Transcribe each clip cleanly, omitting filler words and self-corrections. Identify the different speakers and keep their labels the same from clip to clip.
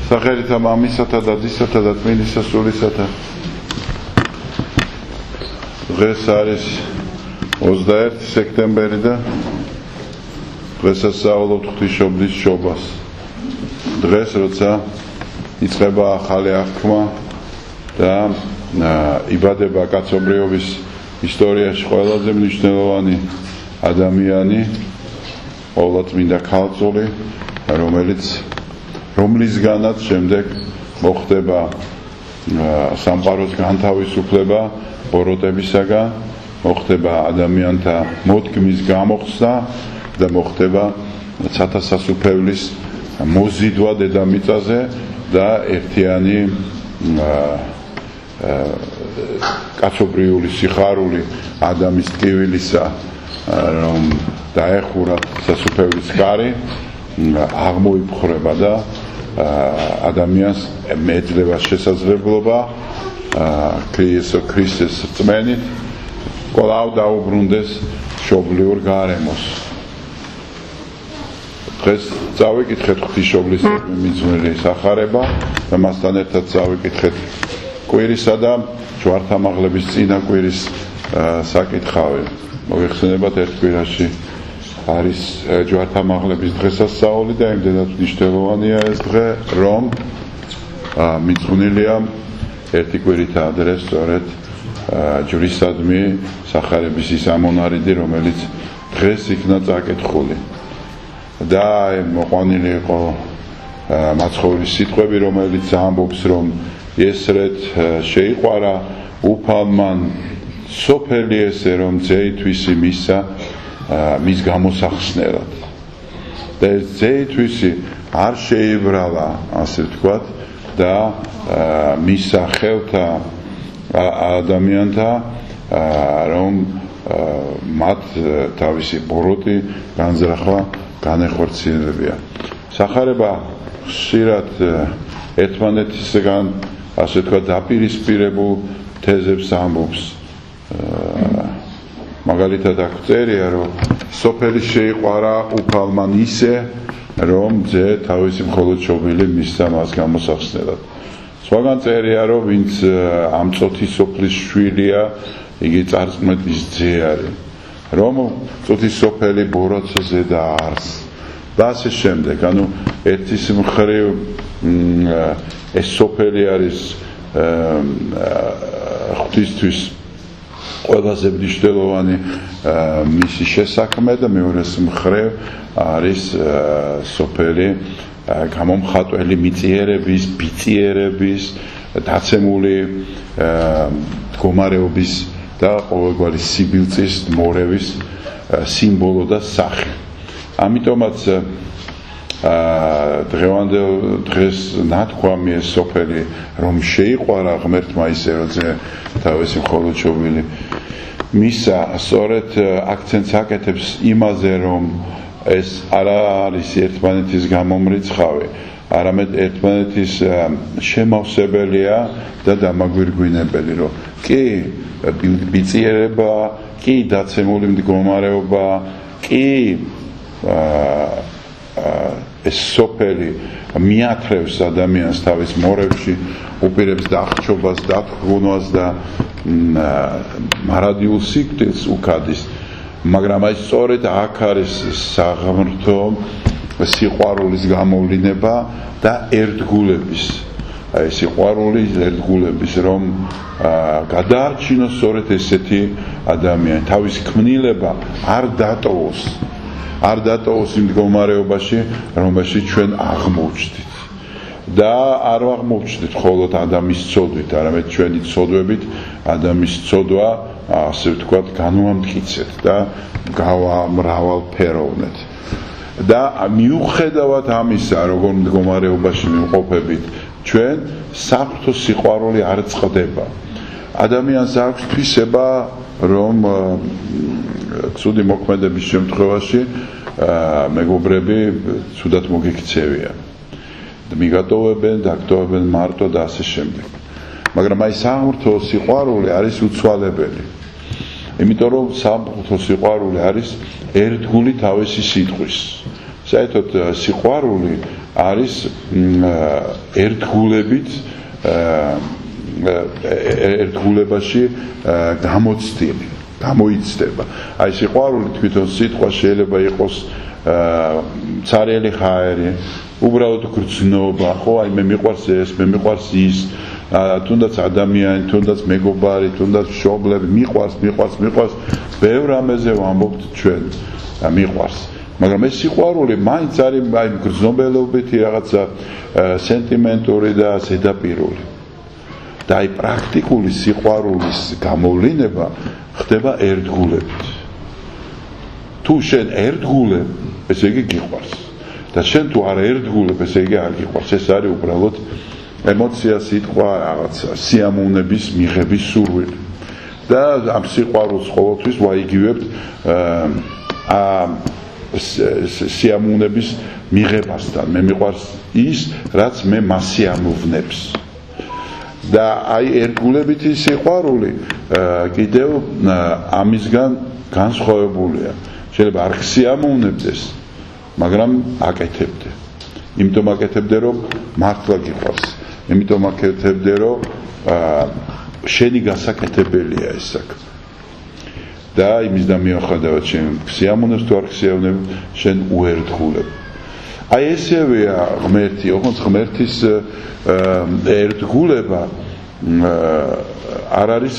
Speaker 1: სახელითა მამისათა და ძისათა და წმინდისა სულისათა. დღეს არის 21 სექტემბერი და დღესაც საუბრობთ ღვთისმშობლის შობას. დღეს როცა იწყება ახალი აღქმა და იბადება კაცობრიობის ისტორიაში ყველაზე მნიშვნელოვანი ადამიანი, ყოვლადწმინდა ქალწული, რომლისგანაც შემდეგ მოხდება სამყაროს განთავისუფლება ბოროტებისაგან, მოხდება ადამიანთა მოდგმის გამოხსნა და მოხდება ცათასასუფევლის მოზიდვა დედამიწაზე და ერთიანი კაცობრიული სიხარული ადამიანის ტკივილისა, რომ დაეხურათ სასუფეველის კარი, აღმოიფხრება და ადამიანს მეძლევა შესაძლებლობა იესო ქრისტეს რწმენით კვლავ დაუბრუნდეს მშობლიურ გარემოს. დღეს წავიკითხეთ ღვთისმშობლის მიძღვნილი სახარება და მასთან ერთად წავიკითხეთ კვირისა და ჯვართამაღლების წინა კვირის საკითხავი. მოგეხსენებათ, ერთ კვირაში არის ჯვართამაღლების დღესასწაული და იმდენად მნიშვნელოვანია ეს დღე, რომ მიძღვნილია ერთი კვირით ადრე სწორედ ჯვრისადმი სახარების ის ამონარიდი, რომელიც დღეს იქნა წაკითხული. და მოყვანილი იყო მაცხოვრის სიტყვები, რომელიც ამბობს, რომ ესრეთ შეიყვარა უფალმან სოფელი ესე, რომ ძეითვისი მისა მის გამოსახსნელად. და ეს ძეითვისი არ შეიბრალა, ასე ვთქვათ, და მისა ხელთა ადამიანთა, რომ მათ თავისი ბოროტი განზრახვა განეხორციელებიან. სახარება ხშირად ერთმანეთისგან, ასე ვთქვათ, დაპირისპირებულ თეზებს ამბობს. მაგალითად აქ წერია, რომ სოფელი შეიყვარა უფალმან ისე, რომ ძე თავისი მხოლოდ შობილი მისცა მას გამოსახსნელად. სხვაგან წერია, რომ ვინც ამწოთი სოფლის შვილია, იგი წარწმეთის ძე არის. რომ წუთის სოფელი ბოროტზე დაარს და ასე შემდეგ. ანუ ერთის მხრივ ეს სოფელი არის ღვთისთვის ყველაზე მნიშვნელოვანი მისი შესაქმე და მეორეს მხრივ არის სოფელი გამომხატველი მიწიერების, ბიწიერების, დაცემული მდგომარეობის და ყოველგვარი სიბილწის მორევის სიმბოლო და სახე. ამიტომაც დღევანდელ დღეს ნათქვამი ეს სოფელი, რომ შეიყვარა ღმერთმა ისე, რომ თავისი მხოლოდ შობილი მისა, სწორედ აქცენტს აკეთებს იმაზე, რომ ეს არ არის ერთმანეთის გამომრიცხავი, არამედ ერთმანეთის შემავსებელია და დამაგვირგვინებელი, რომ კი ბიწიერება, კი დაცემული მდგომარეობა, კი ეს სოფელი მიათრევს ადამიანს თავის მორევში, უპირებს დახრჩობას, დათრგუნვას და მარადიულ სიკვდილს უკადის. მაგრამ აი სწორედ აქ არის საღმრთო სიყვარულის გამოვლინება და ერთგულების. აი სიყვარულის ერთგულების, რომ გადაარჩინოს სწორედ ესეთი ადამიანი, თავისი ქმნილება არ დატოვოს. არ დატოვოს იმ მდგომარეობაში, რომელშიც ჩვენ აღმოჩნდით. და არ აღმოჩნდით მხოლოდ ადამიანის ცოდვით, არამედ ჩვენი ცოდვებით ადამიანის ცოდვა, ასე ვთქვათ, განვამტკიცეთ და გავამრავალფეროვნეთ. და მიუხედავად ამისა, როგორ მდგომარეობაში ვიმყოფებით, ჩვენ საფრთხო სიყვარული არ წყდება. ადამიანს აქვს თვისება, რომ ცუდი მოქმედების შემთხვევაში მეგობრები ცუდად მოგიქცევიან. მიგატოვებენ, დაგტოვებენ მარტო და ასე შემდეგ. მაგრამ აი საფრთხო სიყვარული არის უცვალებელი. იმიტომ რომ საფრთხო სიყვარული არის ერთგული თავისი სიტყვის. საერთოდ სიყვარული არის ერთგულებით ერთგულებაში გამოცდილი, გამოიცდება. Აი სიყვარული თვითონ სიტყვა შეიძლება იყოს ცარიელი ხაერი, უბრალოდ გრძნობა, ხო, აი მე მიყვარს ეს, მე მიყვარს ის, თუნდაც ადამიანი, თუნდაც მეგობარი, თუნდაც მშობლები, მიყვარს, ბევრ რამეზე ვამბობთ ჩვენ, მიყვარს. მაგრამ ეს სიყვარული მაინც არის აი გრძნობელობითი რაღაცა სენტიმენტური და ზედაპირული. და აი პრაქტიკული სიყვარულის გამოვლინება ხდება ერთგულებით. თუ შენ ერთგულებ, ესე იგი გიყვარს. და შენ თუ არ ერთგულებ, ესე იგი არ გიყვარს. ეს არის უბრალოდ ემოცია, სიტყვა, რაღაცა სიამოვნების მიღების სურვილი. და ამ სიყვარულს ყოველთვის ვაიგივებთ სიამოვნების მიღებასთან. მე მიყვარს ის, რაც მე მასიამოვნებს. და აი ერთგულებითი სიყვარული კიდევ ამისგან განსხვავებულია. შეიძლება არ გსიამოვნებდეს, მაგრამ აკეთებდე. იმიტომ აკეთებდე, რომ მართლა გიყვარს. იმიტომ აკეთებდე, რომ შენი გასაკეთებელია ეს საქმე. და იმისგან მიუხედავად შენ გსიამოვნებს თუ არ გსიამოვნებ, შენ უერთგულებ. აი ესევეა ღმერთი, ოღონდ ღმერთის ერთგულება არ არის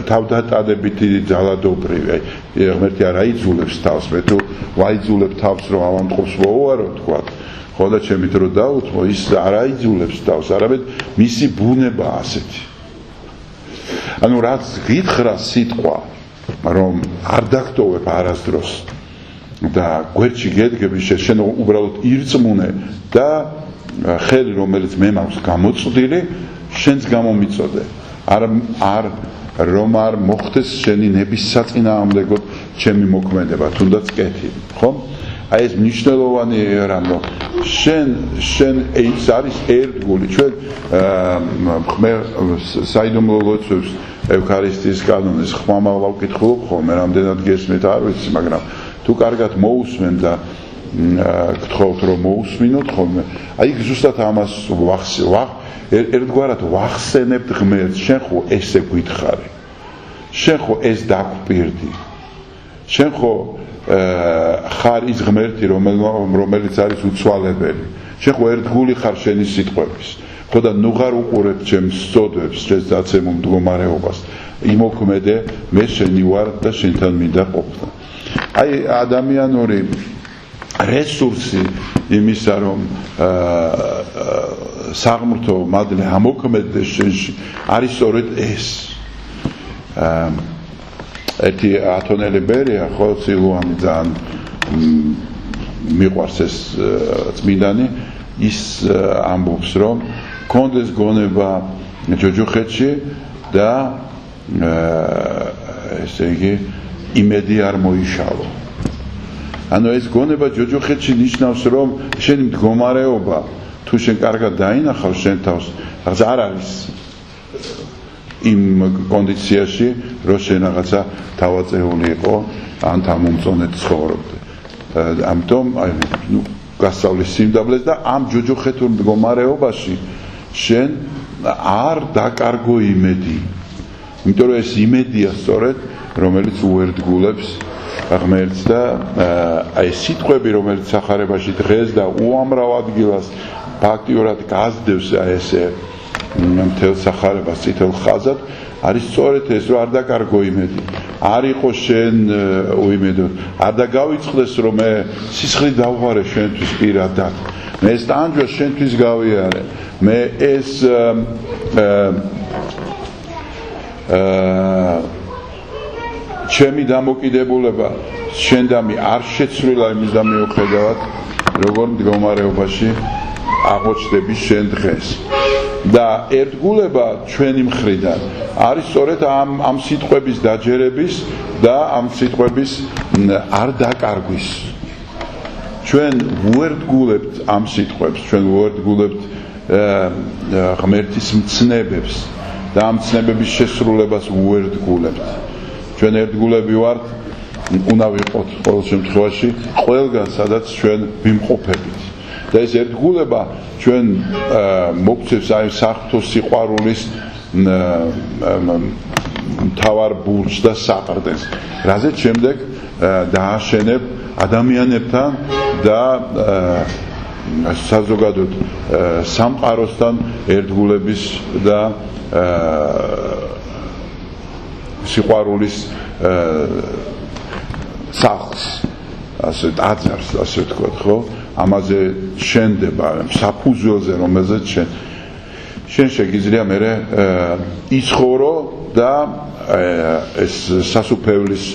Speaker 1: თავდატადებითი ძალადობრივი. ღმერთი არ აიძულებს თავს, მე თუ ვაიძულებ თავს, რომ ავამტყობს მოუარო, თქვა. ხო და ჩემი დრო დაუთმო, ის არ აიძულებს თავს, არამედ მისი ბუნება ასეთი. ანუ რაც გითხრა სიტყვა, რომ არ დაგტოვებ არასდროს და გვერდში გედგები, შენ უბრალოდ ირწმუნე და ხელი რომელიც მე მაქვს გამოწვდილი, შენც გამომიწოდე. რომ არ მოხდეს შენი ნების საწინააღმდეგოდ ჩემი მოქმედება, თუნდაც კეთილი, ხო? აი ეს მნიშვნელოვანი რამ, რომ შენ ის არის ერთგული. ჩვენ საიდუმლო ლოცვებს ევქარისტიის კანონის ხმამაღლა ვკითხულობ ხოლმე, რამდენად გესმით არ ვიცი, მაგრამ თუ კარგად მოусმენ და გთხოვთ რომ მოусმინოთ ხოლმე, აი ზუსტად ამას ერთგვარად ვახსენებთ ღმერთს, შენ ხო ესე გითხარი, შენ ხო ეს დაგვპირდი, შენ ხო ხარ ის ღმერთი, რომელიც არის უცვალებელი, შენ ხო ერთგული ხარ შენი სიტყვების, ხო და ნუღარ უყურებ ჩემს სწოდებს, ჩემს დაცემულ მდგომარეობას, იმოქმედე, მე შენი ვარ და შენთან მინდა ყოფნა. აი ადამიანური რესურსი იმისა, რომ საღმრთო მადლი ამოქმედდეს შენში, არის სწორედ ეს. ერთი ათონელი ბერია, ხო, ცილუანი ძალიან მიყვარს ეს წმინდანი, ის ამბობს, რომ კონდეს გონება ჯოჯოხეთში და ესე იგი იმედი არ მოიშალო. ანუ ეს გონება ჯოჯოხეთში ნიშნავს, რომ შენი მდგომარეობა თუ შენ კარგად დაინახავს შენ თავს, რაღაცა არ არის იმ კონდიციაში, რომ შენ რაღაცა თავაწეული იყო ან თამომწონეთ ცხოვრობდე. ამიტომ გასწავლის სიმდაბლეს და ამ ჯოჯოხეთურ მდგომარეობაში შენ არ დაკარგო იმედი. იმიტომ რომ ეს იმედია სწორედ, რომელიც უერთგულებს ღმერთს და აი სიტყვები, რომელიც სახარებაში დღეს და უამრავ ადგილას ფაქტიურად გაზდევს აი ესე მთელ სახარებას წითელ ხაზად, არის სწორედ ეს, რომ არ დაკარგო იმედი. არ იყო შენ უიმედო, არ დაგავიწყდეს, რომ მე სისხლით დავღარე შენთვის პირადად. მე ეს ტანჯვა შენთვის გავიარე. მე ეს ჩემი დამოკიდებულება შენდამი არ შეცვლილა იმის და მიუხედავად, როგორ მდგომარეობაში აღმოჩნდები შენ დღეს. და ერთგულება ჩვენი მხრიდან არის სწორედ ამ სიტყვების დაჯერების და ამ სიტყვების არ დაკარგვის. ჩვენ უერთგულებთ ამ სიტყვებს, ჩვენ უერთგულებთ ღმერთის მცნებებს და ამ მცნებების შესრულებას უერთგულებთ. ჩვენ ერთგულები ვართ, უნდა ვიყოთ ყოველ შემთხვევაში ყველგან, სადაც ჩვენ ვიმყოფებით. და ეს ერთგულება ჩვენ მოგცევს აი საღვთო სიყვარულის მთავარ ბურჯს და საყრდენს, რაზეც შემდეგ დააშენებ ადამიანებთან და საზოგადოდ სამყაროსთან ერთგულების და სიყვარულის სახლს, ასე აძარს, ასე ვთქვათ, ხო? ამაზე შენდება საფუძველზე, რომელზეც შენ შეგიძლია მე იცხოვრო და ეს სასუფეველის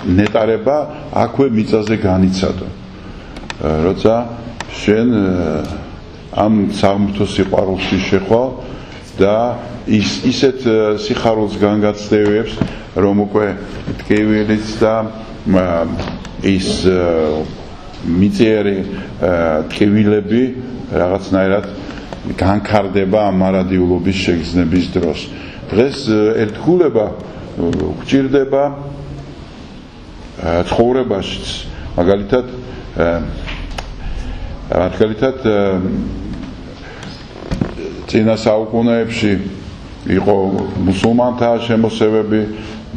Speaker 1: ნეტარება აქვე მიწაზე განიცადო. როცა შენ ამ საღვთო სიყვარულში შეხვალ და ისეთ სიხარულს განგაცდევებს, რომ უკვე ტკივილიც და ის მიწიერი ტკივილები რაღაცნაირად განქარდება ამ მარადიულობის შეგრძნების დროს. დღეს ერთგულება გვჭირდება ცხოვრებაშიც, მაგალითად წინა საუკუნეებში იყო მუსულმანთა შემოსევები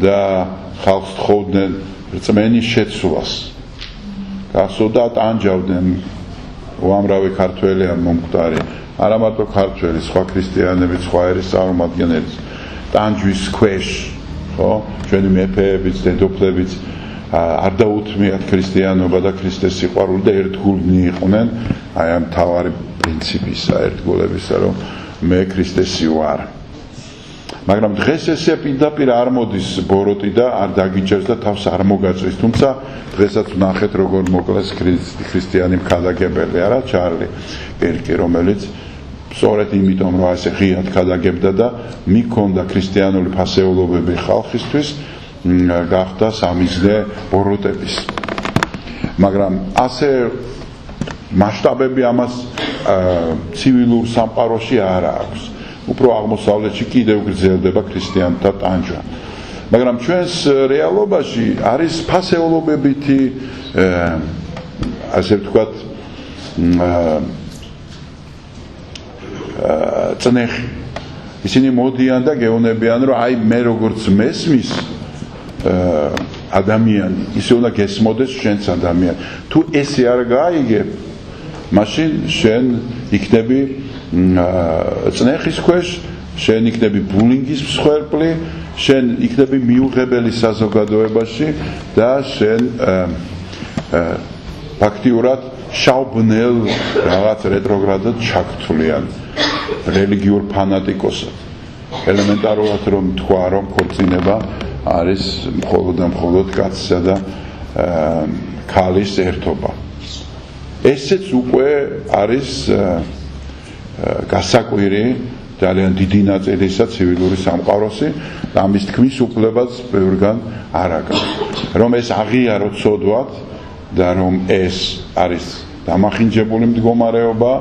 Speaker 1: და ხალხს თხოვდნენ რწმენის შეცვლას. გასვლა ტანჯავდნენ უამრავი ქართველი ან მომკვდარი, არა მარტო ქართველი, სხვა ქრისტიანებიც, სხვა ერის წარმომადგენლებიც ტანჯვის ქვეშ, ხო? ჩვენი მეფეებიც, დედოფლებიც არ დაუთმიათ ქრისტიანობა და ქრისტეს სიყვარული და ერთგულნი იყვნენ აი ამ მთავარი პრინციპისა, ერთგულებისა, რომ მე ქრისტესი ვარ. მაგრამ დღეს ესე პირდაპირ არ მოდის ბოროტი და არ დაგიჯერს და თავს არ მოგაწვის, თუმცა დღესაც ვნახეთ როგორ მოკლეს ქრისტიანი მქადაგებელი, არა ჩარლი კერკი, რომელიც სწორედ იმიტომ რომ ასე ღიად ქადაგებდა და მიქონდა ქრისტიანული ფასეულობები ხალხისთვის, გახდა სამიზნე ბოროტების. მაგრამ ასე მასშტაბები ამას ცივილურ სამყაროში არ აქვს. უფრო აღმოსავლეთში კიდევ გრძელდება ქრისტიანთა ტანჯვა. მაგრამ ჩვენს რეალობაში არის ფასეულობებითი ასე ვთქვათ წნეხი. ისინი მოდიან და გეუბნებიან, რომ აი მე როგორც მესმის ადამიანი, ისე უნდა გესმოდეს შენც ადამიანი. თუ ესე არ გაიგებ, მაშინ შენ იქნები წნეხის ქვეშ, შენ იქნები ბულინგის მსხვერპლი, შენ იქნები მიუღებელი საზოგადოებაში და შენ ფაქტიურად შავბნელ რაღაც რეტროგრადად ჩაქცვლიან რელიგიურ ფანატიკოსად. ელემენტარულად რომ თქვა, რომ ქორწინება არის მხოლოდ და მხოლოდ კაცისა და ქალის ერთობა. ესეც უკვე არის გასაკვირი ძალიან დიდი ნაწილისა ცივილური სამყაროსი და ამის თქმის უფლებაც ბევრგან არ აქვს. რომ ეს აღიაროთ სოდვად და რომ ეს არის დამახინჯებული მდგომარეობა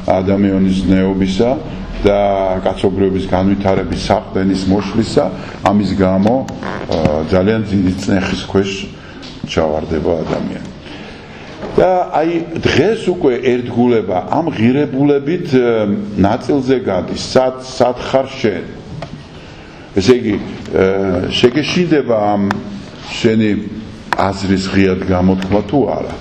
Speaker 1: ადამიანის ზნეობისა და კაცობრიობის განვითარების საყრდენის მოშლისა, ამის გამო ძალიან დიდი წნეხის ქვეშ ჩავარდება ადამიანი. და აი დღეს უკვე ერთგულება ამ ღირებულებით ნაწილზე გადის, სად ხარ შენ. ესე იგი შეგეშინდება ამ შენი აზრის ღიად გამოთქმა თუ არა.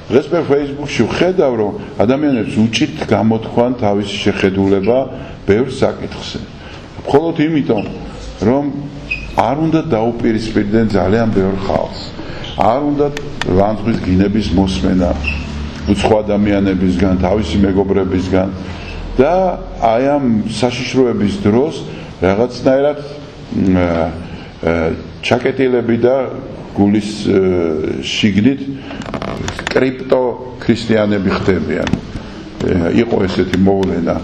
Speaker 1: დღეს მე Facebook-ში ვხედავ, რომ ადამიანებს უჭირთ გამოთქვან თავისი შეხედულება ბევრ საკითხზე. მხოლოდ იმიტომ, რომ არ უნდა დაუპირისპირდნენ ძალიან ბევრ ხალხს. არ უნდა ვანძღვის გინების მოსმენა უცხო ადამიანებისგან, თავისი მეგობრებისგან და აი ამ საშიშროების დროს რაღაცნაირად ჩაკეტილები და გულის შიგნით კრიპტო ქრისტიანები ხდებიან. იყო ესეთი მოვლენა,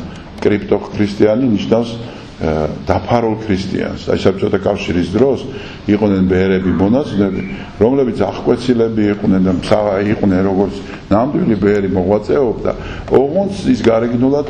Speaker 1: კრიპტო ქრისტიანი ნიშნავს დაფარულ ქრისტიანს. აი საბჭოთა კავშირის დროს იყვნენ ბეერები მონაზვნები, რომლებიც აღკვეცილები იყვნენ და იყვნენ როგორც ნამდვილი ბეერი მოღვაწეობდა, ოღონდ ის გარეგნულად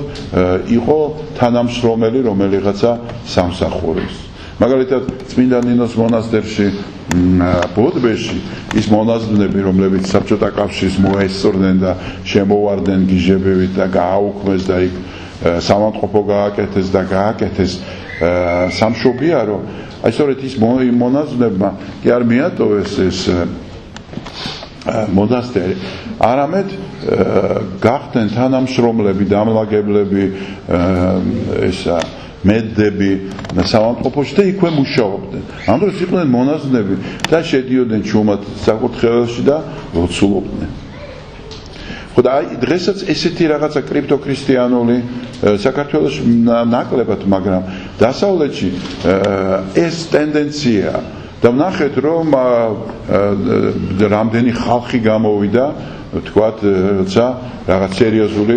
Speaker 1: იყო თანამშრომელი რომელიღაცა სამსახურის. მაგალითად, წმინდა ნინოს მონასტერში ბოდბეში ის მონაზვნები, რომლებიც საბჭოთა კავშირს მოესწორდნენ და შემოვარდნენ გიჟებივით და გააუქმეს და იქ სამავთყოფო გააკეთეს და გააკეთეს სამშობია, რომ აი სწორედ ის მონაზვნებმა კი არ მიატოვეს ეს მონასტერი, არამედ გახდნენ თანამშრომლები, დამლაგებლები, ესა მედდები სამავთყოფოში და იქვე მუშაობდნენ. ამ დროს იყვნენ მონაზვნები და შედიოდნენ ჩუმად საკურთხეველში და ლოცულობდნენ. ხოდა აი დღესაც ესეთი რაღაცა კრიპტოქრისტიანული საქართველოში ნაკლებად, მაგრამ დასავლეთში ეს ტენდენცია და ვნახეთ, რომ რამდენი ხალხი გამოვიდა, თქვათ, როცა რაღაც სერიოზული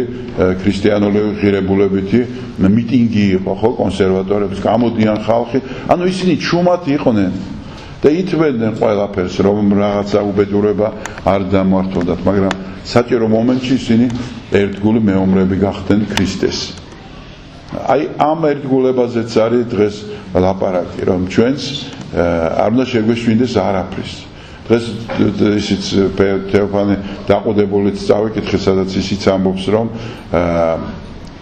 Speaker 1: ქრისტიანული ღირებულებითი მიტინგი იყო, ხო, კონსერვატორების, გამოდიან ხალხი, ანუ ისინი ჩუმად იყვნენ და ითვლებდნენ ყველაფერს, რომ რაღაცა უბედურება არ დამართლდათ, მაგრამ საჭირო მომენტში ისინი ერთგული მეომრები გახდნენ ქრისტეს. აი ამ ერთგულებაზეც არის დღეს ლაპარაკი, რომ ჩვენს არ უნდა შეგვეშვინდეს არაფრის. დღეს ისიც თეოფანე დაყუდებულიც წავიკითხე, სადაც ისიც ამბობს, რომ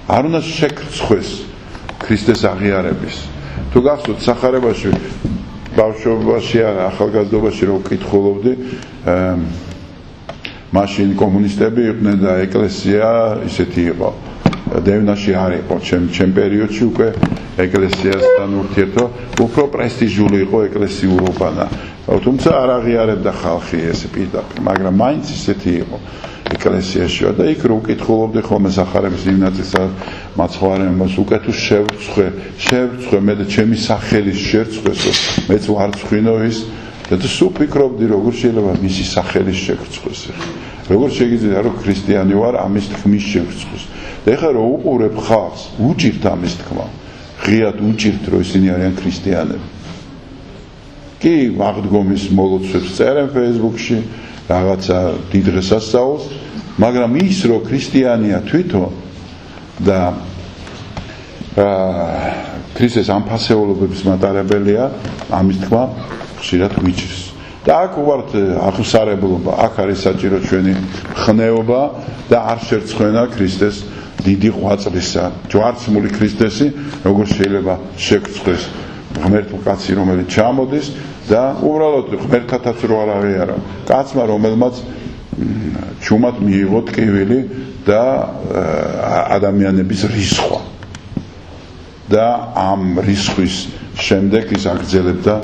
Speaker 1: არ უნდა შეგრცხვეს ქრისტეს აღიარების. თუ გახსოვთ სახარებაში, ბავშვობაში არა, ახალგაზრდობაში რომ ვკითხულობდი, მაშინ კომუნისტები იყვნენ და ეკლესია ისეთი იყო. დევნაში არ იყო, ჩემ პერიოდში უკვე ეკლესიასთან ურთიერთო უფრო პრესტიჟული იყო ეკლესიურობა. თუმცა არ აღიარებდა ხალხი ეს პირდაპირ, მაგრამ მაინც ისეთი იყო ეკლესიაში და იქ რო ვკითხულობდი ხოლმე სახარების იმ ნაწილსა მაცხოვარებას, უკვე თუ შევრცხვე მე და ჩემი სახელის შერცხვესო, მეც ვარცხვინო ის და სულ ფიქრობდი, როგორ შეიძლება მისი სახელის შეგრცხვეს. როგორ შეიძლება რომ ქრისტიანი ვარ, ამის თქმის შეგრცხვეს. და ეხლა რო უყურებ ხალხს, უჭირთ ამის თქმა. ღიად უჭირთ, რომ ისინი არიან ქრისტიანები. კი, აღდგომის მოლოცვებს წერენ Facebook-ში, რაღაცა დიდ დღესასწაულს, მაგრამ ის რომ ქრისტიანია თვითონ და ქრისტეს ამ ფასეულობების მატარებელია, ამის თქმა ხშირად ვიჭირს. და აქ ვართ აღსარებლობა, აქ არის საჭირო ჩვენი ხნეობა და არ შერცხვენა ქრისტეს დიდი ღვაწლისა. ჯვარცმული ქრისტესი როგორ შეიძლება შეგრცხვეს ღმერთ კაცი, რომელიც ჩამოდის და უბრალოდ ღმერთთაც რო არ აღიარა. კაცმა, რომელმაც ჩუმად მიიღო ტკივილი და ადამიანების რისხვა. და ამ რისხვის შემდეგ ის აგრძელებდა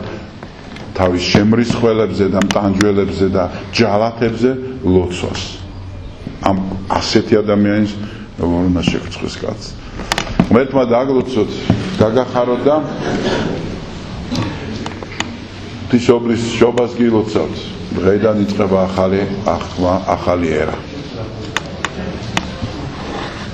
Speaker 1: თავის შემრისხველებზე და მტანჯველებზე და ჯალათებზე ლოცვას. ამ ასეთი ადამიანის როგორ უნდა შეგრცხვეს კაცს. ღმერთმა დაგლოცოთ, გაგახაროთ და ღვთისმშობლის შობას გილოცავთ. დღეიდან იწყება ახალი აღთქმა, ახალი ერა.